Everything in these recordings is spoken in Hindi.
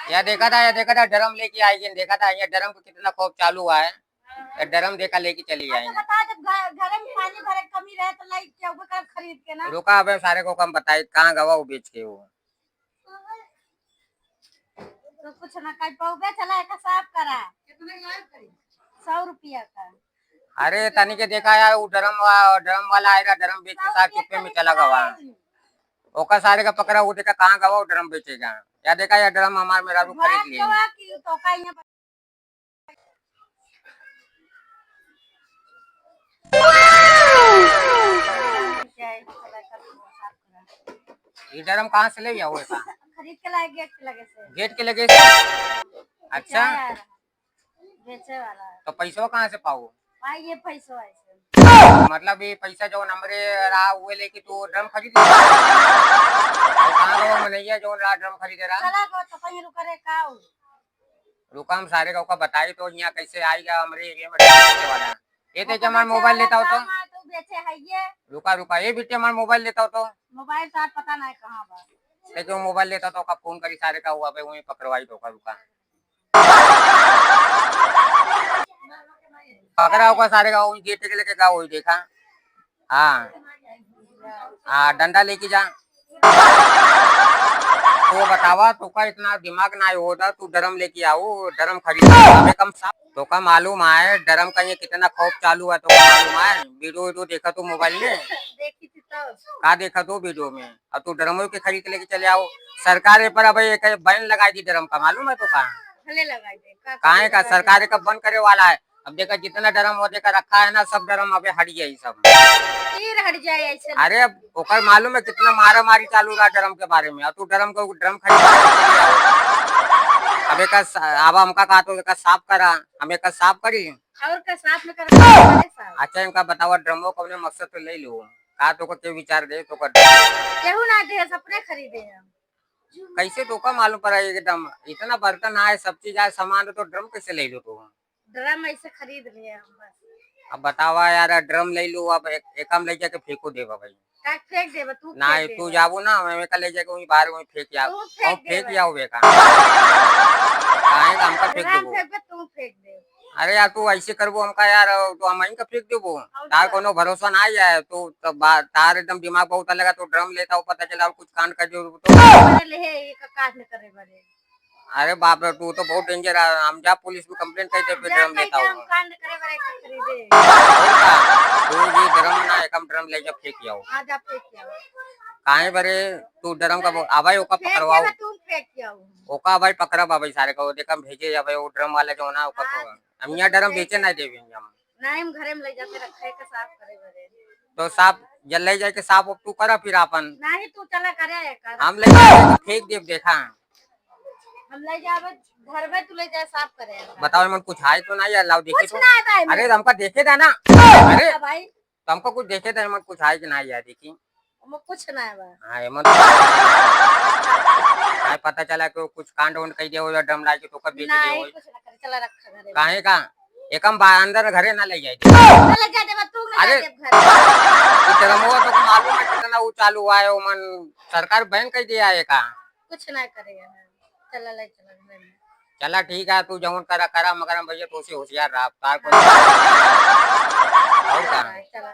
या देखा था ड्रम लेके आएगी, देखा था ये ड्रम को कितना खौफ चालू हुआ है। ड्रम देखा लेके चली अच्छा आएंगे। बता, जब घर में पानी भरे कमी रहे तो लाइट क्या कर खरीद के ना। रुका अब सारे को कम बताई कहाँ गवा वो बेच के वो। तो कुछ ना कर पाओगे, चला एक साफ करा। कितने का 100 रुपया का। अरे तनी के देखा यार वो ड्रम वाला आएगा, ड्रम बेच के साथ चुप्पे में चला गवा। ओका सारे का पकड़ा, वो देखा कहाँ गवा वो ड्रम बेचेगा। या देखा यार ड्रम हमारे मेरा भी खरीद लिए। तो का ये ड्रम कहाँ से ले गया वो खरीद के लाए गेट के लगे से। गेट के लगे से। अच्छा बेचे वाला तो पैसा कहाँ से पाओ? भाई ये पैसा ऐसे मतलब ये पैसा जो नंबरे रहा हुए लेके तू ड्रम खरीद कहाँ गवा मनैया जो रहा ड्रम खरीदे रहा। चला गो तो कहीं रुका रे काऊ। रुका हम सारे का बताई तो यहाँ कैसे आएगा हमारे एरिया में वाला। ये तो हमारा मोबाइल लेता हो तो बेचे है ये। रुका रुका ये बेटे हमारा मोबाइल लेता हो तो मोबाइल तो पता नहीं कहाँ बा। जो मोबाइल लेता तो का फोन करी सारे का हुआ वही पकड़वाई तो का रुका पकड़ा होगा सारे का वही गेट के लेके का वही देखा। हाँ हाँ डंडा लेके जा। तो बतावा तो का इतना दिमाग ना होता तू ड्रम लेके आओ ड्रम खरीद कम साफ तो का मालूम है ड्रम का ये कितना खौफ चालू है तो मालूम है। वीडियो देखा तू मोबाइल में देखी थी तो का देखा तो वीडियो में अब तू ड्रमों के खरीद के लेके चले आओ। सरकार पर अब एक बैन लगाई थी ड्रम का मालूम है तो कहाँ का सरकार का बंद करे वाला है। अब देखा जितना ड्रम वो देखा रखा है ना सब ड्रम अबे हट गया सब हट जाए ऐसे। अरे ओकर मालूम है कितना मारा मारी चालू रहा ड्रम के बारे में। अब तू ड्रम खरीद अब एक अब हमका कहा तो साफ करा हम एक साफ करी और का साफ में कर। अच्छा इनका बतावा ड्रमो को अपने मकसद तो ले लो का तो के विचार दे तो कर केहू ना दे सपने खरीदे हम कैसे तो का मालूम पड़ा एकदम इतना बर्तन आए सब चीज आए सामान तो ड्रम कैसे ले लो तू। ड्रम ऐसे खरीद लिए हम बस। अब बतावा यार ड्रम ले लो अब एक हम ले जाके फेंको देवा भाई फेंक दे तू ना तू जाबू ना मैं का ले जाके वहीं बाहर वहीं फेंक आओ फेंक आओ बेका काहे का हमका फेंक देबो तू फेंक दे। अरे यार तू ऐसे करबो हमका यार तो हम ही का फेंक देबो तार कोनो भरोसा ना है तू तार एकदम दिमाग बहुत लगा तो ड्रम लेता हो पता चला कुछ कांड कर दे तो ले एक काट न करे बड़े। अरे बाप रे तू तो बहुत डेंजर है। हम जा पुलिस को कंप्लेंट कर दे फिर ड्रम लेता हूँ कांड करे बड़े खरीदे तू जी ड्रम ना एकम ड्रम ले जा फेंक आओ। हां जा फेंक आओ काहे बरे तू ड्रम का आवाई ओका पकड़वाओ तू फेंक आओ ओका भाई पकड़ा बाबा सारे को देखा भेजे जा भाई वो ड्रम वाले जो ना ओका हम यहाँ ड्रम बेचे ना देवे हम नहीं हम घरे में ले जाके रखे के साफ करे बरे तो साफ जल ले जाके साफ तू करा फिर अपन नहीं तू चला करे हम ले जाके फेंक दे देखा हम ले जावे घर में तू ले जा साफ करे बताओ मन कुछ है तो नहीं लाओ देखे कुछ ना है भाई अरे हमका देखे था ना अरे भाई तो हमको कुछ देखे था मन कुछ है कि नहीं यार देखी कुछ ना है भाई। हाँ एमन पता चला कि कुछ कांड वांड कह दिया ड्रम ला के तो कब बेच नहीं कुछ ना करे चला रखा घरे काहे का एकम अंदर घरे ना ले जाए ले जा दे तू ना अरे घर ड्रमो तो मालूम है कितना वो चालू हुआ है मन सरकार बैन कर दिया है का कुछ ना करेगा चला ले चला घर में चला ठीक है तू जौन करा करा मगर भैया तो से होशियार रहा तार को और का चला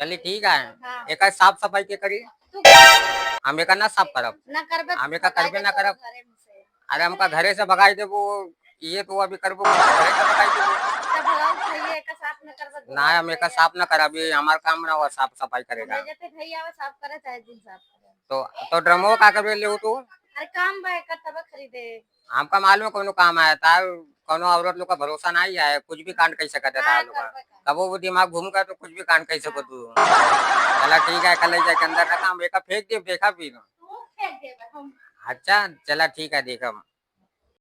चलिए ठीक है। हाँ। एक साफ सफाई के करी हम एक ना साफ करब ना करबे हम एक करबे ना करब। अरे हमका घरे से भगाई देबो ये तो अभी करबो घरे से भगाई देबो ना हम एक साफ ना करब ये हमार काम ना हुआ साफ सफाई करेगा साफ करे चाहे दिन साफ करे तो ड्रमो का करबे ले तू अरे काम भाई का तब खरीदे हमका मालूम है कोनो काम आया तार कोनो औरत लोग का भरोसा नहीं है कुछ भी कांड कर सकते तार लोग कब वो दिमाग घूम कर तो कुछ भी कांड कर सको तू। चला ठीक है कल जाके अंदर रखा हम एक फेंक दे देखा फिर अच्छा चला ठीक है देखा।